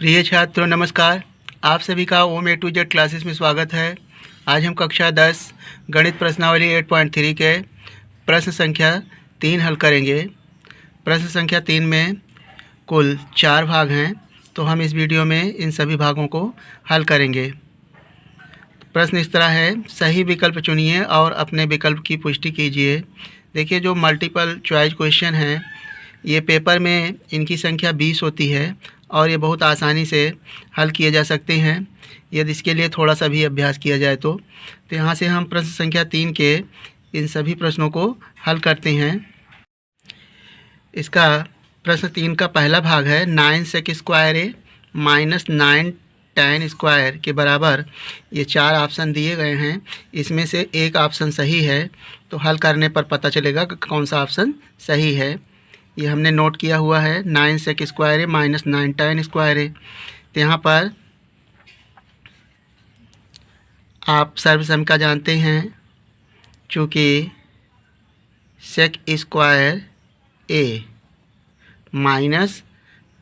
प्रिय छात्रों नमस्कार। आप सभी का ओम ए टू जेड क्लासेस में स्वागत है। आज हम कक्षा 10 गणित प्रश्नावली 8.3 के प्रश्न संख्या 3 हल करेंगे। प्रश्न संख्या 3 में कुल 4 भाग हैं, तो हम इस वीडियो में इन सभी भागों को हल करेंगे। प्रश्न इस तरह है, सही विकल्प चुनिए और अपने विकल्प की पुष्टि कीजिए। देखिए, जो मल्टीपल चॉइस क्वेश्चन हैं, ये पेपर में इनकी संख्या 20 होती है और ये बहुत आसानी से हल किए जा सकते हैं यदि इसके लिए थोड़ा सा भी अभ्यास किया जाए तो यहाँ से हम प्रश्न संख्या 3 के इन सभी प्रश्नों को हल करते हैं। इसका प्रश्न 3 का पहला भाग है 9 सेक स्क्वायर ए माइनस 9 tan स्क्वायर के बराबर। ये 4 ऑप्शन दिए गए हैं, इसमें से एक ऑप्शन सही है, तो हल करने पर पता चलेगा कि कौन सा ऑप्शन सही है। ये हमने नोट किया हुआ है 9 सेक स्क्वायर ए माइनस 9 tan स्क्वायर ए। तो यहाँ पर आप सर्वसम का जानते हैं, चूँकि सेक स्क्वायर ए माइनस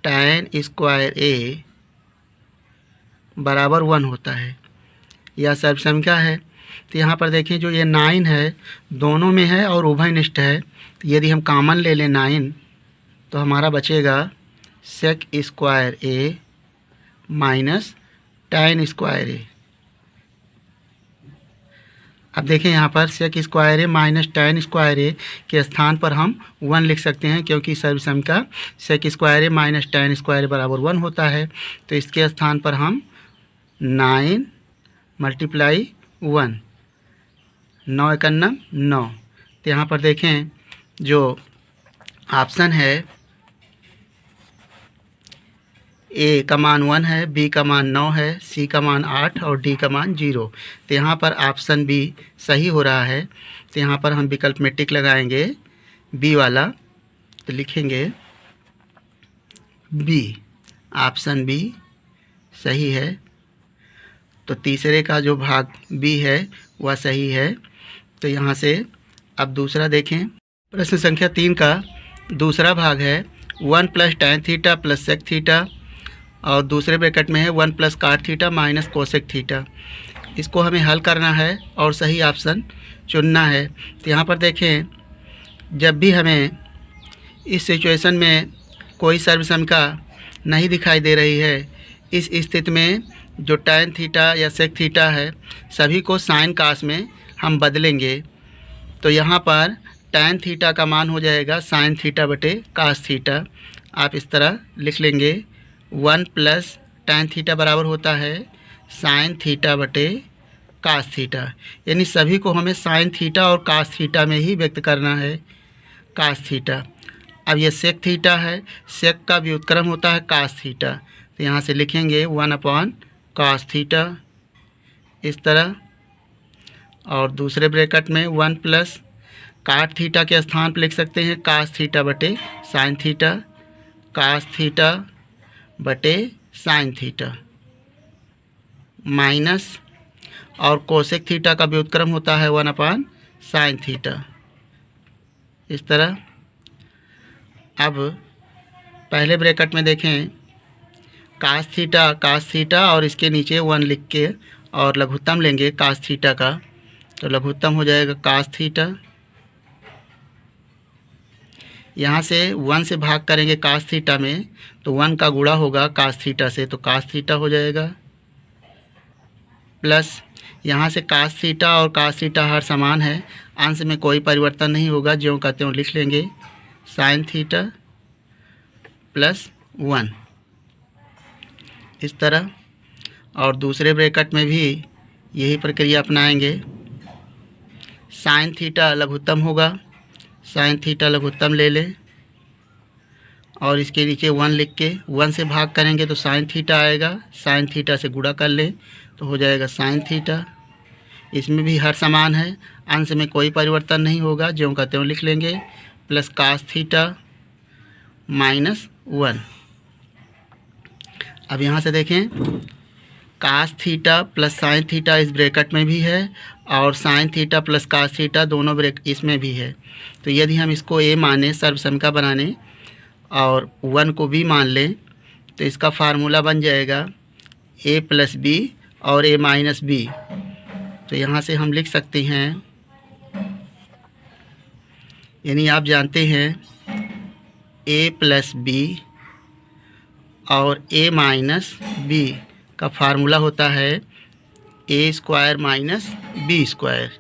tan स्क्वायर ए बराबर 1 होता है, यह सर्वसंख्या है। तो यहाँ पर देखें, जो ये 9 है दोनों में है और उभयनिष्ठ है। तो यदि हम कॉमन ले लें 9, तो हमारा बचेगा सेक स्क्वायर ए माइनस tan स्क्वायर ए। अब देखें, यहाँ पर सेक स्क्वायर ए माइनस tan स्क्वायर ए के स्थान पर हम 1 लिख सकते हैं, क्योंकि सर्वसम का सेक स्क्वायर ए माइनस tan स्क्वायर ए बराबर 1 होता है। तो इसके स्थान पर हम 9 मल्टीप्लाई 1, 9 एकन्नम 9। तो यहाँ पर देखें, जो ऑप्शन है ए का मान 1 है, बी का मान 9 है, सी का मान 8 और डी का मान 0। तो यहाँ पर ऑप्शन बी सही हो रहा है। तो यहाँ पर हम विकल्प में टिक लगाएंगे बी वाला, तो लिखेंगे बी, ऑप्शन बी सही है। तो तीसरे का जो भाग बी है वह सही है। तो यहाँ से अब दूसरा देखें, प्रश्न संख्या 3 का दूसरा भाग है 1 plus tan theta plus sec theta, और दूसरे ब्रैकेट में है 1 plus cot theta minus cosec theta. इसको हमें हल करना है और सही ऑप्शन चुनना है। तो यहाँ पर देखें, जब भी हमें इस सिचुएशन में कोई सर्वसंख्या नहीं दिखाई दे रही है, इस स्थिति में जो tan थीटा या सेक थीटा है सभी को साइन कास में हम बदलेंगे। तो यहाँ पर tan थीटा का मान हो जाएगा साइन थीटा बटे कास थीटा। आप इस तरह लिख लेंगे 1 प्लस tan थीटा बराबर होता है साइन थीटा बटे कास थीटा, यानी सभी को हमें साइन थीटा और कास थीटा में ही व्यक्त करना है, कास थीटा। अब ये सेक थीटा है, सेक का व्युत्क्रम होता है कास थीटा। तो यहाँ से लिखेंगे 1 कास थीटा इस तरह, और दूसरे ब्रैकेट में 1 प्लस cot थीटा के स्थान पर लिख सकते हैं कास थीटा बटे साइन थीटा, कास थीटा बटे साइन थीटा माइनस, और कोसेक थीटा का व्युत्क्रम होता है 1 साइन थीटा इस तरह। अब पहले ब्रैकेट में देखें कास थीटा और इसके नीचे 1 लिख के और लघुत्तम लेंगे कास थीटा का, तो लघुत्तम हो जाएगा कास थीटा। यहाँ से 1 से भाग करेंगे कास थीटा में, तो 1 का गुणा होगा कास थीटा से, तो कास थीटा हो जाएगा, प्लस यहाँ से कास थीटा और कास थीटा हर समान है, अंश में कोई परिवर्तन नहीं होगा, ज्यों का त्यों लिख लेंगे साइन थीटा प्लस 1 इस तरह। और दूसरे ब्रैकेट में भी यही प्रक्रिया अपनाएंगे, साइन थीटा लघुत्तम होगा, साइन थीटा लघुत्तम ले लें और इसके नीचे 1 लिख के 1 से भाग करेंगे तो साइन थीटा आएगा, साइन थीटा से गुणा कर लें तो हो जाएगा साइन थीटा। इसमें भी हर समान है, अंश में कोई परिवर्तन नहीं होगा, ज्यों का त्यों लिख लेंगे, प्लस कास थीटा माइनस 1। अब यहाँ से देखें, cos theta plus sine theta इस ब्रैकेट में भी है और sine theta plus cos theta दोनों ब्रैकेट इसमें भी है। तो यदि हम इसको ए माने सर्वसंख्या बनाने और 1 को भी मान लें, तो इसका फार्मूला बन जाएगा a प्लस बी और a माइनस बी। तो यहाँ से हम लिख सकते हैं, यानी आप जानते हैं a प्लस बी और a माइनस बी का फार्मूला होता है a square minus B square.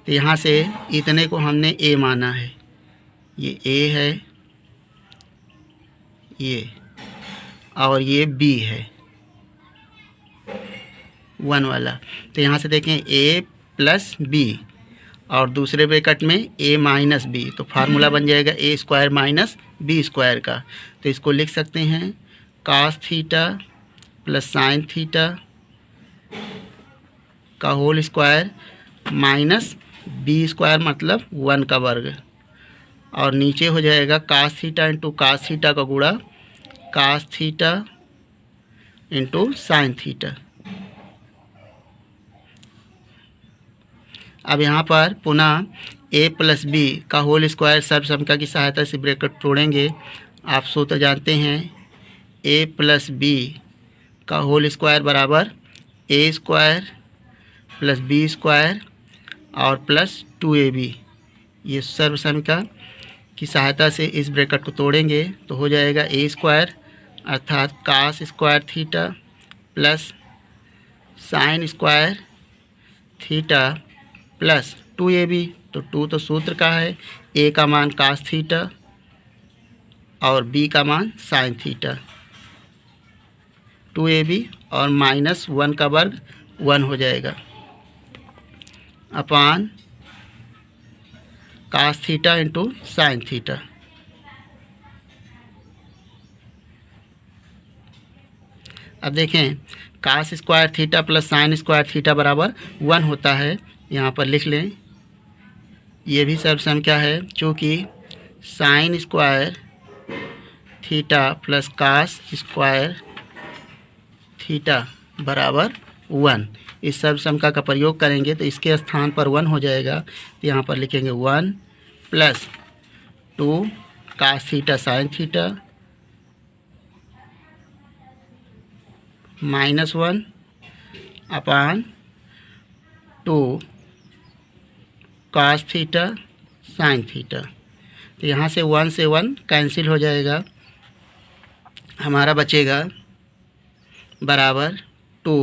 तो यहाँ से इतने को हमने a माना है, ये a है ये, और ये b है 1 वाला। तो यहाँ से देखें a प्लस बी और दूसरे ब्रैकेट में a माइनस बी, तो फार्मूला बन जाएगा a square minus B square का। तो इसको लिख सकते हैं cos theta plus sine theta का whole square minus B square मतलब 1 का वर्ग, और नीचे हो जाएगा cos theta into cos theta का गुणा cos theta into sine theta. अब यहाँ पर पुनः a प्लस बी का होल स्क्वायर सर्वसंख्या की सहायता से ब्रैकेट तोड़ेंगे। आप सूत्र जानते हैं a प्लस बी का होल स्क्वायर बराबर a square plus B square और प्लस 2ab। ये सर्वसंख्या की सहायता से इस ब्रैकेट को तोड़ेंगे तो हो जाएगा a स्क्वायर अर्थात cos square theta plus sine square theta plus 2ab। तो 2 तो सूत्र का है, a का मान cos थीटा और b का मान साइन थीटा 2ab, और माइनस 1 का वर्ग 1 हो जाएगा अपान cos theta into sine theta. अब देखें cos square theta plus sine square theta बराबर 1 होता है, यहाँ पर लिख लें। ये भी सर्वसंख्या है, चूँकि sine square theta plus cos square theta बराबर 1, इस सर्वसंख्या का प्रयोग करेंगे तो इसके स्थान पर 1 हो जाएगा। तो यहाँ पर लिखेंगे 1 plus 2 cos theta sine theta minus 1 अपान 2 cos थीटा साइन थीटा। तो यहाँ से 1 से 1 कैंसिल हो जाएगा, हमारा बचेगा बराबर 2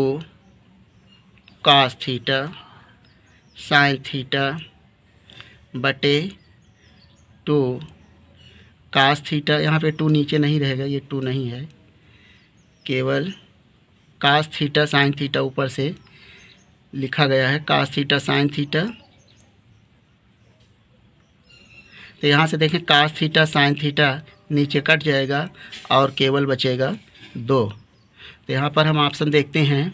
cos थीटा साइन थीटा बटे 2 cos थीटा। यहाँ पे 2 नीचे नहीं रहेगा, ये 2 नहीं है, केवल cos थीटा साइन थीटा ऊपर से लिखा गया है cos थीटा साइन थीटा। तो यहाँ से देखें cos थीटा साइन थीटा नीचे कट जाएगा और केवल बचेगा 2। तो यहाँ पर हम ऑप्शन देखते हैं,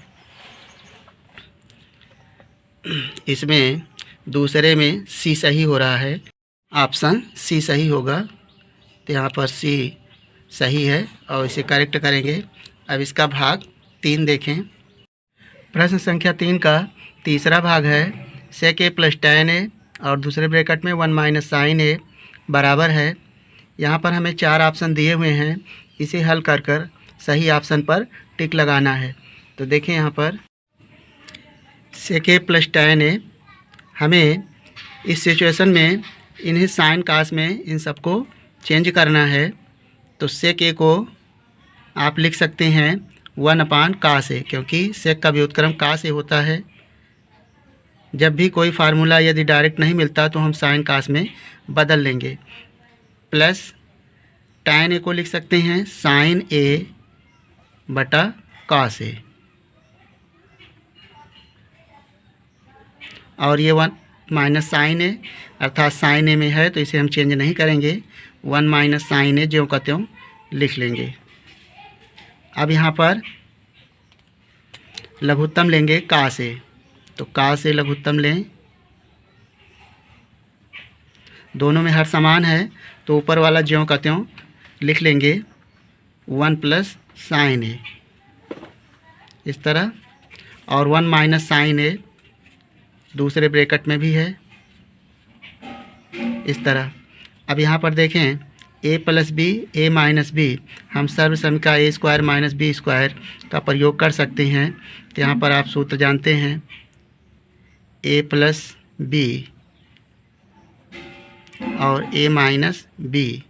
इसमें दूसरे में सी सही हो रहा है, ऑप्शन सी सही होगा। तो यहाँ पर सी सही है और इसे करेक्ट करेंगे। अब इसका भाग 3 देखें। प्रश्न संख्या 3 का तीसरा भाग है sec a plus tan a और दूसरे ब्रैकेट में 1 माइनस साइन a बराबर है। यहाँ पर हमें 4 ऑप्शन दिए हुए हैं, इसे हल कर कर सही ऑप्शन पर टिक लगाना है। तो देखें यहाँ पर sec a plus tan a, हमें इस सिचुएशन में इन्हें साइन कास में इन सबको चेंज करना है। तो sec a को आप लिख सकते हैं 1 अपान cos a, क्योंकि sec का व्युत्क्रम cos a होता है। जब भी कोई फार्मूला यदि डायरेक्ट नहीं मिलता तो हम साइन कास में बदल लेंगे। प्लस tan a को लिख सकते हैं साइन a बटा cos a, और ये 1 माइनस साइन a अर्थात साइन a में है तो इसे हम चेंज नहीं करेंगे, 1 माइनस साइन a ज्यों का त्यों लिख लेंगे। अब यहाँ पर लघुत्तम लेंगे cos a, तो cos a लघुत्तम लें, दोनों में हर समान है तो ऊपर वाला ज्यों का त्यों लिख लेंगे 1 प्लस साइन a इस तरह, और 1 माइनस साइन a दूसरे ब्रैकेट में भी है इस तरह। अब यहाँ पर देखें ए प्लस बी ए माइनस बी, हम सर्व समीकरण ए स्क्वायर माइनस बी स्क्वायर का प्रयोग कर सकते हैं। तो यहाँ पर आप सूत्र जानते हैं, ए प्लस बी और ए माइनस बी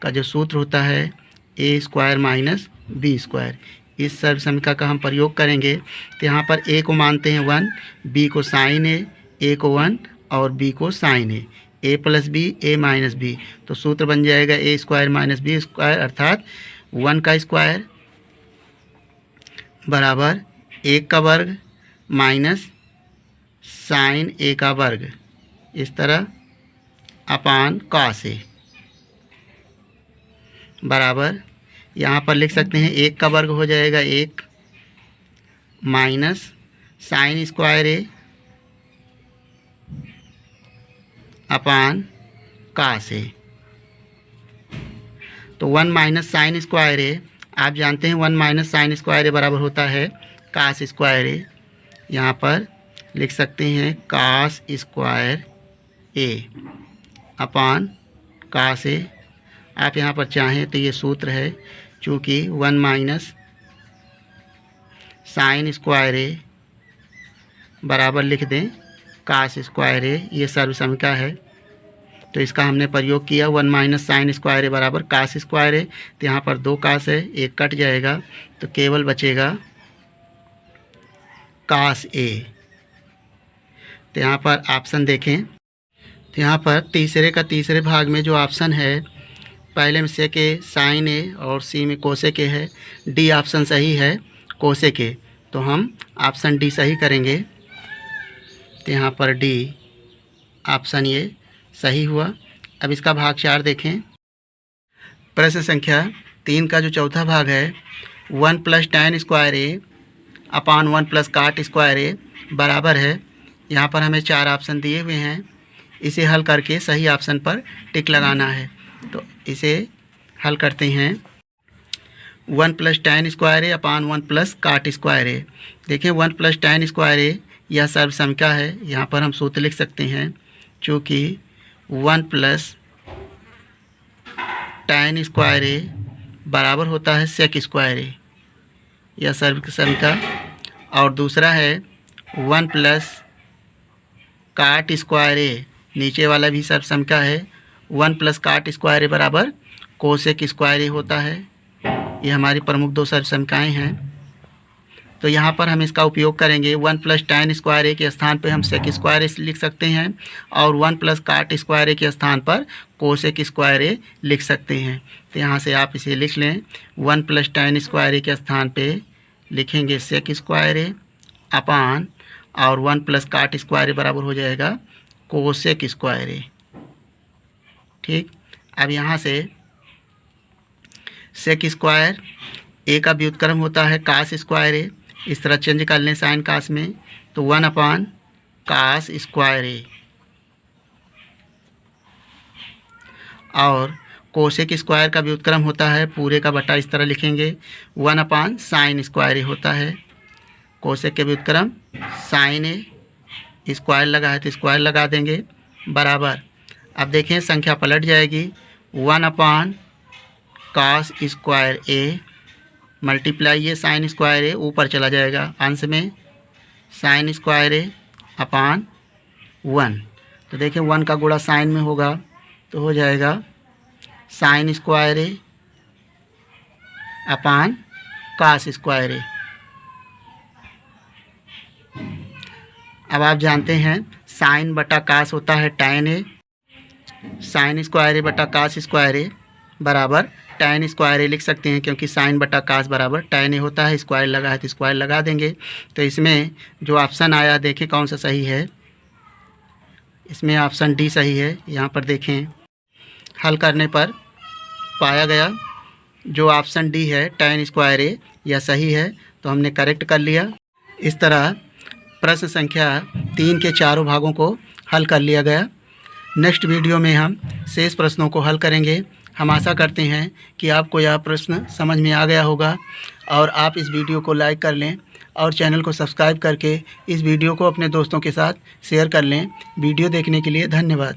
का जो सूत्र होता है ए स्क्वायर माइनस बी स्क्वायर। इस सर्व समीकरण का हम प्रयोग करेंगे। तो यहाँ पर ए को मानते हैं 1, बी को साइन ए को 1 और बी को साइन ए प्लस बी ए माइनस बी। तो सूत्र बन जाएगा ए स्क्वायर माइनस बी स्क्वायर, अर्थात 1 का स्क्वायर बराबर 1 का वर्ग माइनस साइन ए का वर्ग, इस तरह अपान कॉस ए बराबर, यहाँ पर लिख सकते हैं 1 का वर्ग हो जाएगा 1 minus sine square A upon cos A. तो 1 माइनस साइन स्क्वायर ए, आप जानते हैं 1 माइनस साइन स्क्वायर ए बराबर होता है कॉस स्क्वायर ए। यहाँ पर लिख सकते हैं cos square A upon cos A. आप यहाँ पर चाहें तो ये सूत्र है, चूँकि 1 माइनस साइन स्क्वायर ए बराबर लिख दें कॉस स्क्वायर ए, ये सर्व समीकरण है। तो इसका हमने प्रयोग किया, 1 माइनस साइन स्क्वायर ए बराबर कॉस स्क्वायर ए। तो यहाँ पर 2 कॉस है, 1 कट जाएगा, तो केवल बचेगा कॉस ए। तो यहाँ पर ऑप्शन देखें, तो यहाँ पर तीसरे का तीसरे भाग में जो ऑप्शन है, पहले में से के साइन ए और सी में कोसेक ए है, डी ऑप्शन सही है कोसेक ए, तो हम ऑप्शन डी सही करेंगे। तो यहाँ पर डी ऑप्शन ये सही हुआ। अब इसका भाग 4 देखें। प्रश्न संख्या 3 का जो चौथा भाग है, 1 प्लस tan स्क्वायर ए अपान 1 प्लस काट स्क्वायर ए बराबर है। यहाँ पर हमें 4 ऑप्शन दिए हुए हैं, इसे हल करके सही ऑप्शन पर टिक लगाना है। तो इसे हल करते हैं। 1 प्लस tan स्क्वायर ए अपान 1 प्लस काट स्क्वायर ए। देखिए 1 प्लस tan स्क्वायर ए यह सर्व समीकरण है। यहाँ पर हम सूत्र लिख सकते हैं, चूँकि 1 प्लस tan स्क्वायर ए बराबर होता है सेक स्क्वायर ए, यह सर्व समीकरण। और दूसरा है 1 प्लस काट स्क्वायर ए, नीचे वाला भी सर्व समीकरण है। 1 प्लस काट स्क्वायर ए बराबर कोसेक स्क्वायर ए होता है। ये हमारी प्रमुख 2 सर्व समीकरण हैं। तो यहाँ पर हम इसका उपयोग करेंगे। 1 प्लस tan स्क्वायर ए के स्थान पे हम सेक स्क्वायर ए लिख सकते हैं, और 1 प्लस काट स्क्वायर ए के स्थान पर कोसेक स्क्वायर ए लिख सकते हैं। तो यहाँ से आप इसे लिख लें, 1 प्लस tan स्क्वायर ए के स्थान पे लिखेंगे सेक स्क्वायर ए अपान, और 1 प्लस काट स्क्वायर ए बराबर हो जाएगा कोसेक स्क्वायर ए। ठीक, अब यहाँ से सेक स्क्वायर ए का व्युत्क्रम होता है कास स्क्वायर ए, इस तरह चेंज कर लें साइन कास में, तो 1 अपान कास स्क्वायर ए, और कोसेक स्क्वायर का व्युत्क्रम होता है पूरे का बटा, इस तरह लिखेंगे 1 अपान साइन स्क्वायर ए होता है। कोसेक के व्युत्क्रम साइन ए, स्क्वायर लगा है तो स्क्वायर लगा देंगे बराबर। अब देखें संख्या पलट जाएगी, 1 अपान कास स्क्वायर ए मल्टीप्लाई ये साइन स्क्वायर ए ऊपर चला जाएगा, अंश में साइन स्क्वायर ए अपान 1। तो देखें 1 का गुणा साइन में होगा तो हो जाएगा साइन स्क्वायर ए अपान कास स्क्वायर ए। अब आप जानते हैं साइन बटा कास होता है tan ए, साइन स्क्वायर ए बटा कास स्क्वायर ए बराबर tan स्क्वायर ए लिख सकते हैं, क्योंकि साइन बटा कास बराबर tan ए होता है। स्क्वायर लगा है तो स्क्वायर लगा देंगे। तो इसमें जो ऑप्शन आया देखें कौन सा सही है, इसमें ऑप्शन डी सही है। यहाँ पर देखें हल करने पर पाया गया जो ऑप्शन डी है tan स्क्वायर ए यह सही है, तो हमने करेक्ट कर लिया। इस तरह प्रश्न संख्या 3 के चारों भागों को हल कर लिया गया। नेक्स्ट वीडियो में हम शेष प्रश्नों को हल करेंगे। हम आशा करते हैं कि आपको यह प्रश्न समझ में आ गया होगा, और आप इस वीडियो को लाइक कर लें और चैनल को सब्सक्राइब करके इस वीडियो को अपने दोस्तों के साथ शेयर कर लें। वीडियो देखने के लिए धन्यवाद।